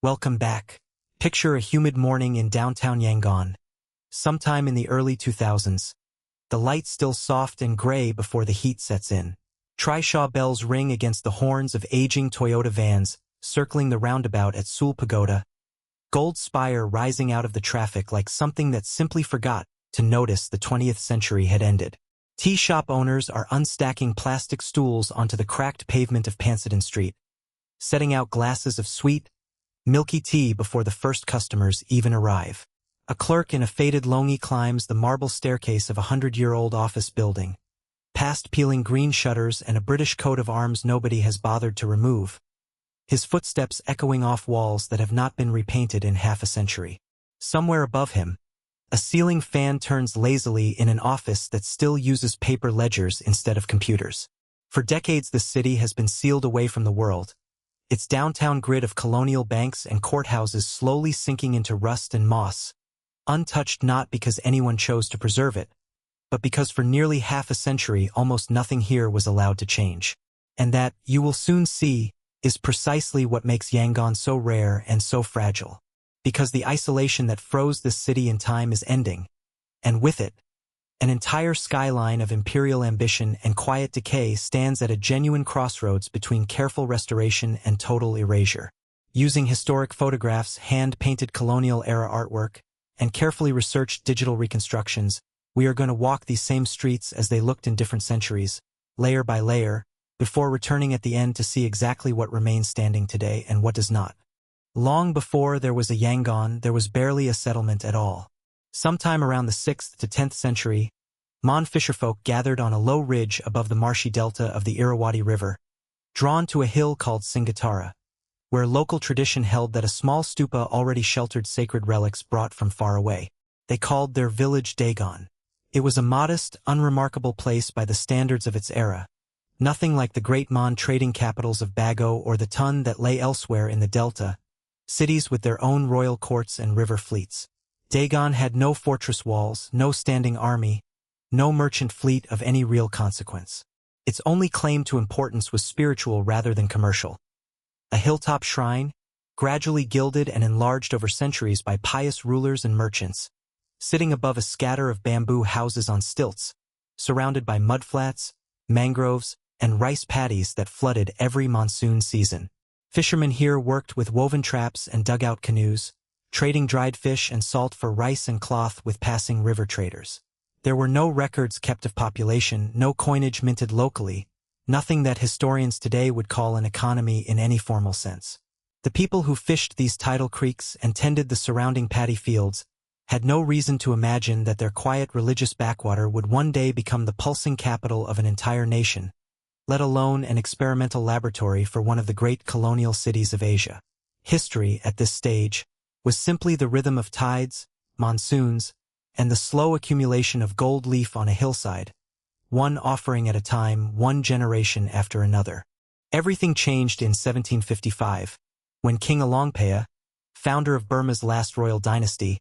Welcome back. Picture a humid morning in downtown Yangon, sometime in the early 2000s. The light still soft and gray before the heat sets in. Trishaw bells ring against the horns of aging Toyota vans, circling the roundabout at Seoul Pagoda. Gold spire rising out of the traffic like something that simply forgot to notice the 20th century had ended. Tea shop owners are unstacking plastic stools onto the cracked pavement of Pansodon Street, setting out glasses of sweet, milky tea before the first customers even arrive. A clerk in a faded longi climbs the marble staircase of a 100-year-old office building, past peeling green shutters and a British coat of arms nobody has bothered to remove, his footsteps echoing off walls that have not been repainted in half a century. Somewhere above him, a ceiling fan turns lazily in an office that still uses paper ledgers instead of computers. For decades this city has been sealed away from the world, its downtown grid of colonial banks and courthouses slowly sinking into rust and moss, untouched not because anyone chose to preserve it, but because for nearly half a century almost nothing here was allowed to change. And that, you will soon see, is precisely what makes Yangon so rare and so fragile. Because the isolation that froze this city in time is ending, and with it, an entire skyline of imperial ambition and quiet decay stands at a genuine crossroads between careful restoration and total erasure. Using historic photographs, hand-painted colonial-era artwork, and carefully researched digital reconstructions, we are going to walk these same streets as they looked in different centuries, layer by layer, before returning at the end to see exactly what remains standing today and what does not. Long before there was a Yangon, there was barely a settlement at all. Sometime around the 6th to 10th century, Mon fisherfolk gathered on a low ridge above the marshy delta of the Irrawaddy River, drawn to a hill called Singatara, where local tradition held that a small stupa already sheltered sacred relics brought from far away. They called their village Dagon. It was a modest, unremarkable place by the standards of its era, nothing like the great Mon trading capitals of Bago or the Tun that lay elsewhere in the delta, cities with their own royal courts and river fleets. Dagon had no fortress walls, no standing army, no merchant fleet of any real consequence. Its only claim to importance was spiritual rather than commercial. A hilltop shrine, gradually gilded and enlarged over centuries by pious rulers and merchants, sitting above a scatter of bamboo houses on stilts, surrounded by mudflats, mangroves, and rice paddies that flooded every monsoon season. Fishermen here worked with woven traps and dugout canoes, trading dried fish and salt for rice and cloth with passing river traders. There were no records kept of population, no coinage minted locally, nothing that historians today would call an economy in any formal sense. The people who fished these tidal creeks and tended the surrounding paddy fields had no reason to imagine that their quiet religious backwater would one day become the pulsing capital of an entire nation, let alone an experimental laboratory for one of the great colonial cities of Asia. History, at this stage, was simply the rhythm of tides, monsoons, and the slow accumulation of gold leaf on a hillside, one offering at a time, one generation after another. Everything changed in 1755, when King Alongpaya, founder of Burma's last royal dynasty,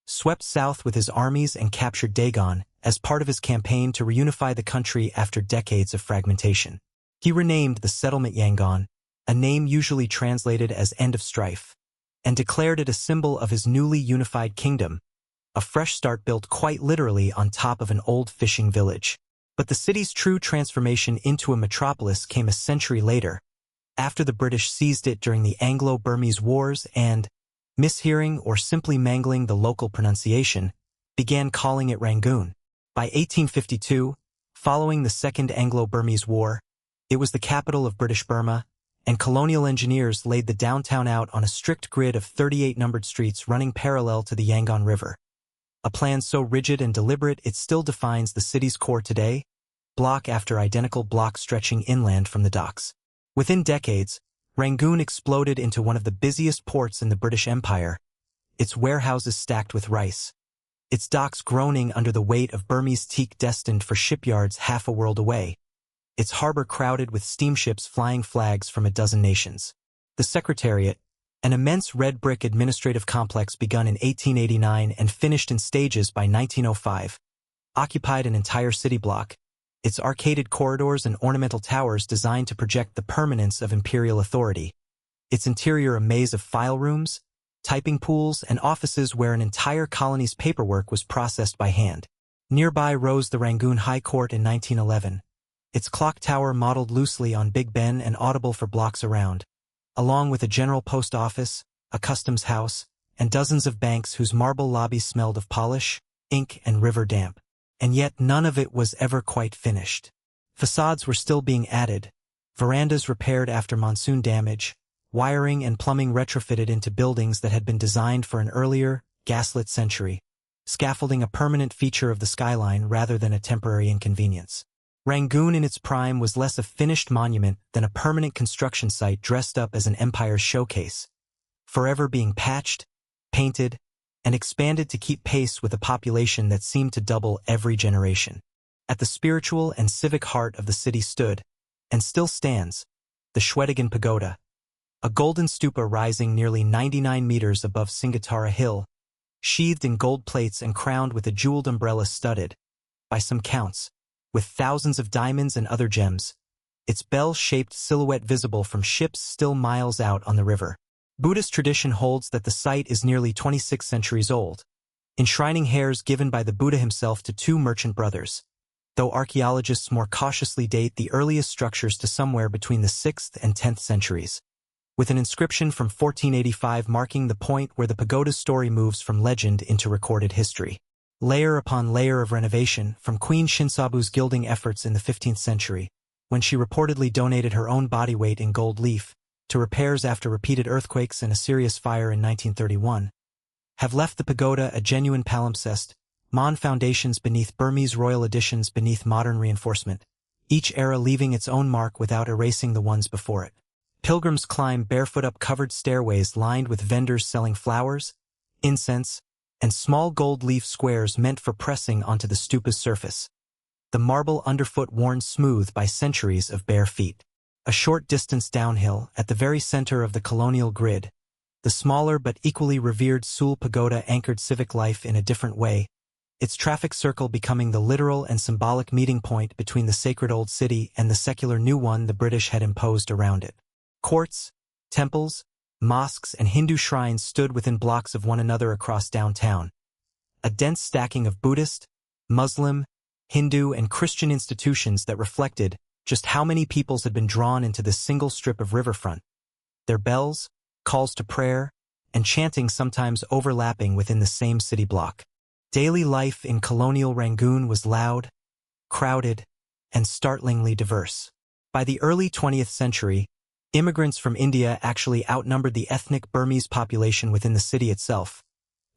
swept south with his armies and captured Dagon as part of his campaign to reunify the country after decades of fragmentation. He renamed the settlement Yangon, a name usually translated as end of strife, and declared it a symbol of his newly unified kingdom, a fresh start built quite literally on top of an old fishing village. But the city's true transformation into a metropolis came a century later, after the British seized it during the Anglo-Burmese Wars and, mishearing or simply mangling the local pronunciation, began calling it Rangoon. By 1852, following the Second Anglo-Burmese War, it was the capital of British Burma, and colonial engineers laid the downtown out on a strict grid of 38 numbered streets running parallel to the Yangon River. A plan so rigid and deliberate it still defines the city's core today, block after identical block stretching inland from the docks. Within decades, Rangoon exploded into one of the busiest ports in the British Empire, its warehouses stacked with rice, its docks groaning under the weight of Burmese teak destined for shipyards half a world away, its harbor crowded with steamships flying flags from a dozen nations. The Secretariat, an immense red brick administrative complex begun in 1889 and finished in stages by 1905, occupied an entire city block, its arcaded corridors and ornamental towers designed to project the permanence of imperial authority. its interior a maze of file rooms, typing pools, and offices where an entire colony's paperwork was processed by hand. Nearby rose the Rangoon High Court in 1911, its clock tower modeled loosely on Big Ben and audible for blocks around, along with a general post office, a customs house, and dozens of banks whose marble lobbies smelled of polish, ink, and river damp. And yet none of it was ever quite finished. Facades were still being added, verandas repaired after monsoon damage, wiring and plumbing retrofitted into buildings that had been designed for an earlier, gaslit century, scaffolding a permanent feature of the skyline rather than a temporary inconvenience. Rangoon in its prime was less a finished monument than a permanent construction site dressed up as an empire's showcase, forever being patched, painted, and expanded to keep pace with a population that seemed to double every generation. At the spiritual and civic heart of the city stood, and still stands, the Shwedagon Pagoda, a golden stupa rising nearly 99 meters above Singatara Hill, sheathed in gold plates and crowned with a jeweled umbrella studded, by some counts, with thousands of diamonds and other gems, its bell-shaped silhouette visible from ships still miles out on the river. Buddhist tradition holds that the site is nearly 26 centuries old, enshrining hairs given by the Buddha himself to two merchant brothers, though archaeologists more cautiously date the earliest structures to somewhere between the 6th and 10th centuries, with an inscription from 1485 marking the point where the pagoda's story moves from legend into recorded history. Layer upon layer of renovation, from Queen Shinsabu's gilding efforts in the 15th century, when she reportedly donated her own body weight in gold leaf, to repairs after repeated earthquakes and a serious fire in 1931, have left the pagoda a genuine palimpsest, Mon foundations beneath Burmese royal additions beneath modern reinforcement, each era leaving its own mark without erasing the ones before it. Pilgrims climb barefoot up covered stairways lined with vendors selling flowers, incense, and small gold leaf squares meant for pressing onto the stupa's surface, the marble underfoot worn smooth by centuries of bare feet. A short distance downhill, at the very center of the colonial grid, the smaller but equally revered Seoul Pagoda anchored civic life in a different way, its traffic circle becoming the literal and symbolic meeting point between the sacred old city and the secular new one the British had imposed around it. Courts, temples, mosques, and Hindu shrines stood within blocks of one another across downtown, a dense stacking of Buddhist, Muslim, Hindu, and Christian institutions that reflected just how many peoples had been drawn into this single strip of riverfront, their bells, calls to prayer, and chanting sometimes overlapping within the same city block. Daily life in colonial Rangoon was loud, crowded, and startlingly diverse. By the early 20th century, immigrants from India actually outnumbered the ethnic Burmese population within the city itself,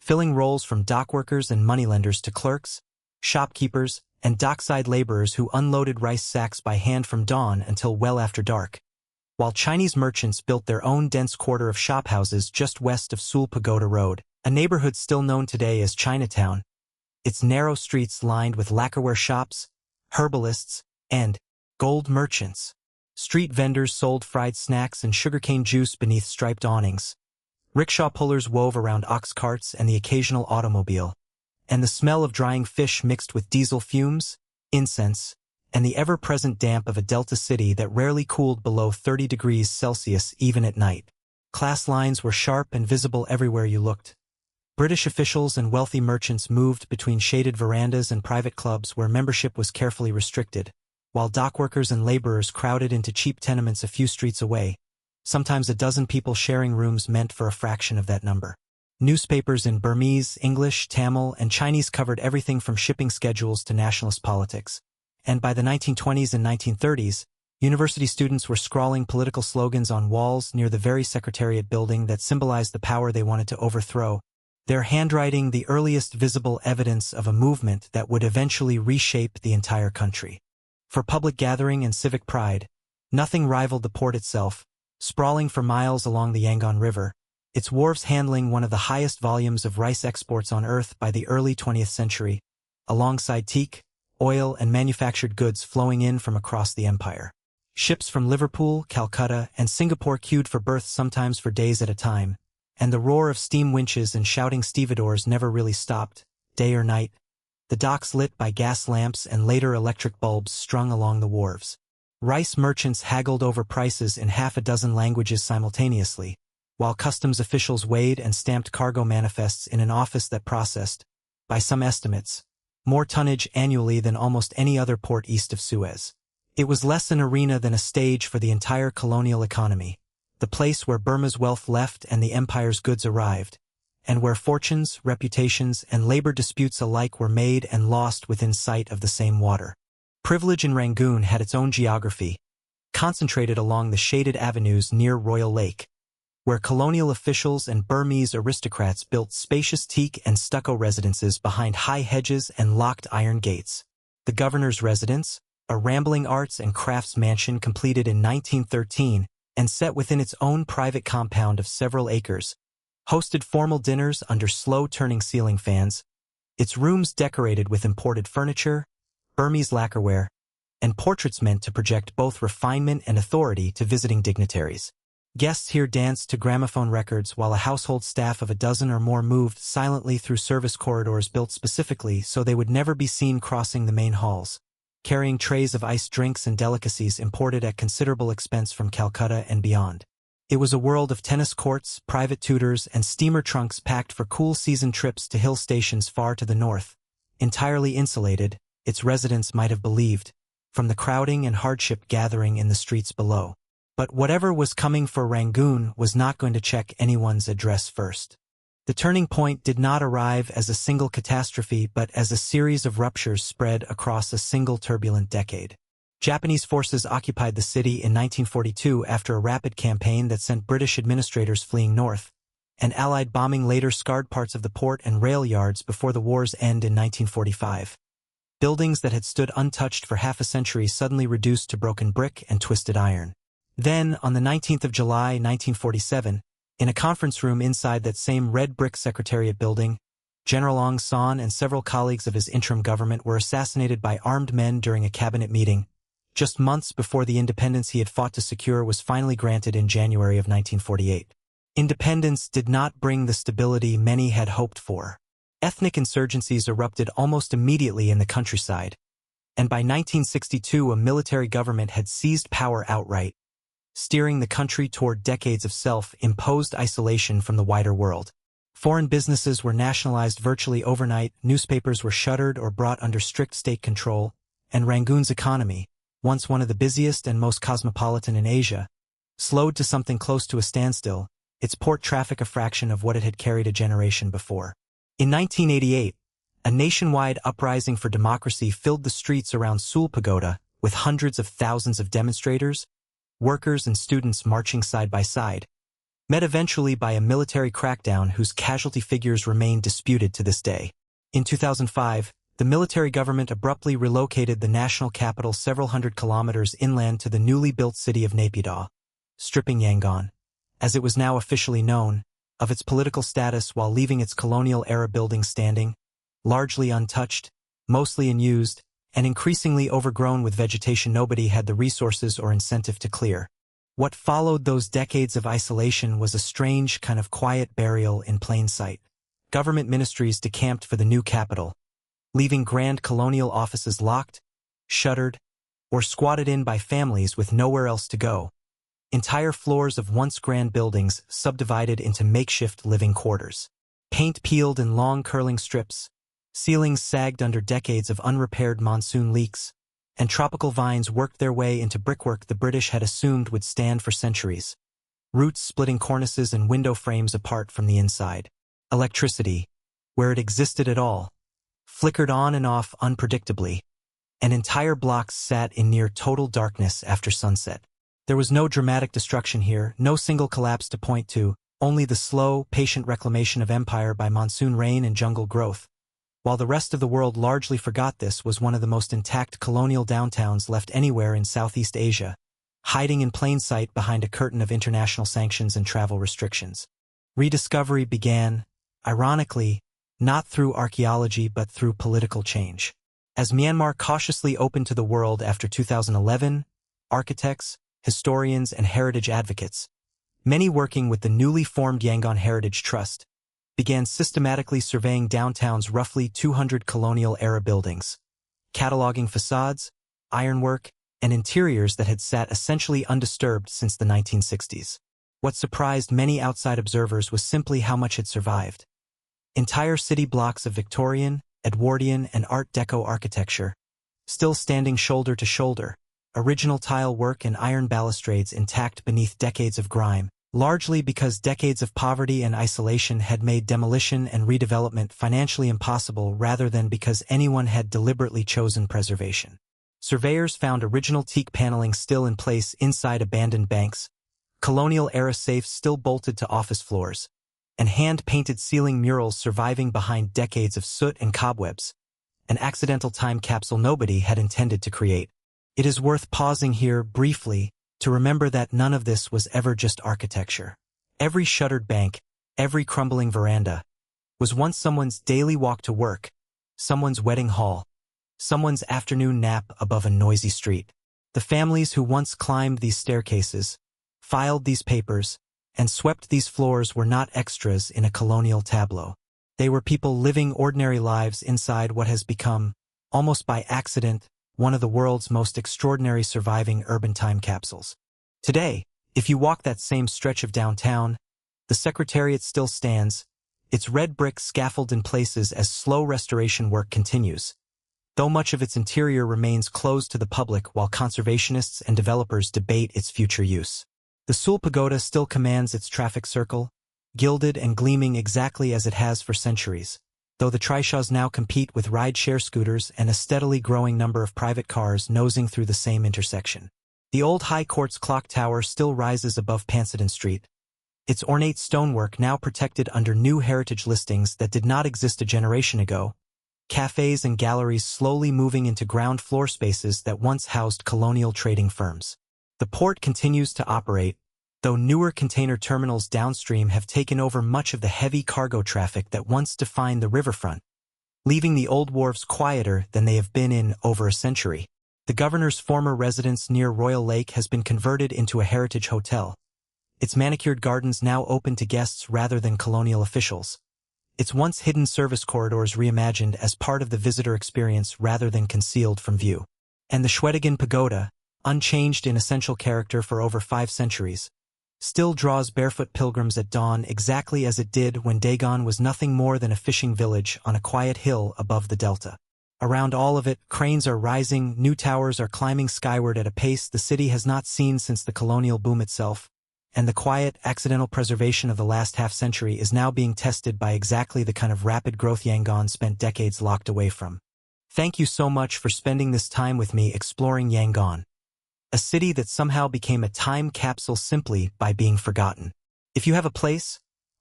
filling roles from dockworkers and moneylenders to clerks, shopkeepers, and dockside laborers who unloaded rice sacks by hand from dawn until well after dark, while Chinese merchants built their own dense quarter of shophouses just west of Seoul Pagoda Road, a neighborhood still known today as Chinatown, its narrow streets lined with lacquerware shops, herbalists, and gold merchants. Street vendors sold fried snacks and sugarcane juice beneath striped awnings. Rickshaw pullers wove around ox carts and the occasional automobile, and the smell of drying fish mixed with diesel fumes, incense, and the ever-present damp of a delta city that rarely cooled below 30 degrees Celsius even at night. Class lines were sharp and visible everywhere you looked. British officials and wealthy merchants moved between shaded verandas and private clubs where membership was carefully restricted, while dockworkers and laborers crowded into cheap tenements a few streets away, sometimes a dozen people sharing rooms meant for a fraction of that number. Newspapers in Burmese, English, Tamil, and Chinese covered everything from shipping schedules to nationalist politics. And by the 1920s and 1930s, university students were scrawling political slogans on walls near the very Secretariat building that symbolized the power they wanted to overthrow, their handwriting the earliest visible evidence of a movement that would eventually reshape the entire country. For public gathering and civic pride, nothing rivaled the port itself, sprawling for miles along the Yangon River, its wharves handling one of the highest volumes of rice exports on Earth by the early 20th century, alongside teak, oil, and manufactured goods flowing in from across the empire. Ships from Liverpool, Calcutta, and Singapore queued for berths sometimes for days at a time, and the roar of steam winches and shouting stevedores never really stopped, day or night, the docks lit by gas lamps and later electric bulbs strung along the wharves. Rice merchants haggled over prices in half a dozen languages simultaneously, while customs officials weighed and stamped cargo manifests in an office that processed, by some estimates, more tonnage annually than almost any other port east of Suez. It was less an arena than a stage for the entire colonial economy, the place where Burma's wealth left and the empire's goods arrived, and where fortunes, reputations, and labor disputes alike were made and lost within sight of the same water. Privilege in Rangoon had its own geography, concentrated along the shaded avenues near Royal Lake, where colonial officials and Burmese aristocrats built spacious teak and stucco residences behind high hedges and locked iron gates. The governor's residence, a rambling arts and crafts mansion completed in 1913 and set within its own private compound of several acres, hosted formal dinners under slow-turning ceiling fans, its rooms decorated with imported furniture, Burmese lacquerware, and portraits meant to project both refinement and authority to visiting dignitaries. Guests here danced to gramophone records while a household staff of a dozen or more moved silently through service corridors built specifically so they would never be seen crossing the main halls, carrying trays of iced drinks and delicacies imported at considerable expense from Calcutta and beyond. It was a world of tennis courts, private tutors, and steamer trunks packed for cool season trips to hill stations far to the north, entirely insulated, its residents might have believed, from the crowding and hardship gathering in the streets below. But whatever was coming for Rangoon was not going to check anyone's address first. The turning point did not arrive as a single catastrophe but as a series of ruptures spread across a single turbulent decade. Japanese forces occupied the city in 1942 after a rapid campaign that sent British administrators fleeing north, and Allied bombing later scarred parts of the port and rail yards before the war's end in 1945. Buildings that had stood untouched for half a century suddenly reduced to broken brick and twisted iron. Then, on the 19th of July, 1947, in a conference room inside that same red brick Secretariat building, General Aung San and several colleagues of his interim government were assassinated by armed men during a cabinet meeting, just months before the independence he had fought to secure was finally granted in January of 1948. Independence did not bring the stability many had hoped for. Ethnic insurgencies erupted almost immediately in the countryside, and by 1962 a military government had seized power outright, steering the country toward decades of self-imposed isolation from the wider world. Foreign businesses were nationalized virtually overnight, newspapers were shuttered or brought under strict state control, and Rangoon's economy, once one of the busiest and most cosmopolitan in Asia, slowed to something close to a standstill, its port traffic a fraction of what it had carried a generation before. In 1988, a nationwide uprising for democracy filled the streets around Seoul Pagoda with hundreds of thousands of demonstrators, workers and students marching side by side, met eventually by a military crackdown whose casualty figures remain disputed to this day. In 2005, the military government abruptly relocated the national capital several hundred kilometers inland to the newly built city of Naypyidaw, stripping Yangon, as it was now officially known, of its political status while leaving its colonial-era buildings standing, largely untouched, mostly unused, and increasingly overgrown with vegetation nobody had the resources or incentive to clear. What followed those decades of isolation was a strange kind of quiet burial in plain sight. Government ministries decamped for the new capital, leaving grand colonial offices locked, shuttered, or squatted in by families with nowhere else to go. Entire floors of once grand buildings subdivided into makeshift living quarters. Paint peeled in long curling strips, ceilings sagged under decades of unrepaired monsoon leaks, and tropical vines worked their way into brickwork the British had assumed would stand for centuries, roots splitting cornices and window frames apart from the inside. Electricity, where it existed at all, flickered on and off unpredictably, and entire blocks sat in near total darkness after sunset. There was no dramatic destruction here, no single collapse to point to, only the slow, patient reclamation of empire by monsoon rain and jungle growth. While the rest of the world largely forgot, this was one of the most intact colonial downtowns left anywhere in Southeast Asia, hiding in plain sight behind a curtain of international sanctions and travel restrictions. Rediscovery began, ironically, not through archaeology but through political change. As Myanmar cautiously opened to the world after 2011, architects, historians, and heritage advocates, many working with the newly formed Yangon Heritage Trust, began systematically surveying downtown's roughly 200 colonial-era buildings, cataloging facades, ironwork, and interiors that had sat essentially undisturbed since the 1960s. What surprised many outside observers was simply how much it survived. Entire city blocks of Victorian, Edwardian, and Art Deco architecture, still standing shoulder to shoulder, original tile work and iron balustrades intact beneath decades of grime, largely because decades of poverty and isolation had made demolition and redevelopment financially impossible rather than because anyone had deliberately chosen preservation. Surveyors found original teak paneling still in place inside abandoned banks, colonial-era safes still bolted to office floors, and hand-painted ceiling murals surviving behind decades of soot and cobwebs, an accidental time capsule nobody had intended to create. It is worth pausing here briefly to remember that none of this was ever just architecture. Every shuttered bank, every crumbling veranda, was once someone's daily walk to work, someone's wedding hall, someone's afternoon nap above a noisy street. The families who once climbed these staircases, filed these papers, and swept these floors were not extras in a colonial tableau. They were people living ordinary lives inside what has become, almost by accident, one of the world's most extraordinary surviving urban time capsules. Today, if you walk that same stretch of downtown, the Secretariat still stands, its red brick scaffolded in places as slow restoration work continues, though much of its interior remains closed to the public while conservationists and developers debate its future use. The Seoul Pagoda still commands its traffic circle, gilded and gleaming exactly as it has for centuries, though the trishaws now compete with ride-share scooters and a steadily growing number of private cars nosing through the same intersection. The old High Court's clock tower still rises above Pansadon Street, its ornate stonework now protected under new heritage listings that did not exist a generation ago, cafes and galleries slowly moving into ground floor spaces that once housed colonial trading firms. The port continues to operate, though newer container terminals downstream have taken over much of the heavy cargo traffic that once defined the riverfront, leaving the old wharves quieter than they have been in over a century. The governor's former residence near Royal Lake has been converted into a heritage hotel, its manicured gardens now open to guests rather than colonial officials, its once hidden service corridors reimagined as part of the visitor experience rather than concealed from view. And the Shwedagon Pagoda, unchanged in essential character for over 5 centuries, still draws barefoot pilgrims at dawn exactly as it did when Dagon was nothing more than a fishing village on a quiet hill above the delta. Around all of it, cranes are rising, new towers are climbing skyward at a pace the city has not seen since the colonial boom itself, and the quiet, accidental preservation of the last half-century is now being tested by exactly the kind of rapid growth Yangon spent decades locked away from. Thank you so much for spending this time with me exploring Yangon, a city that somehow became a time capsule simply by being forgotten. If you have a place,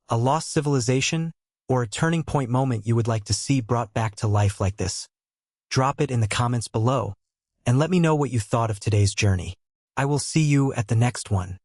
a lost civilization, or a turning point moment you would like to see brought back to life like this, drop it in the comments below, and let me know what you thought of today's journey. I will see you at the next one.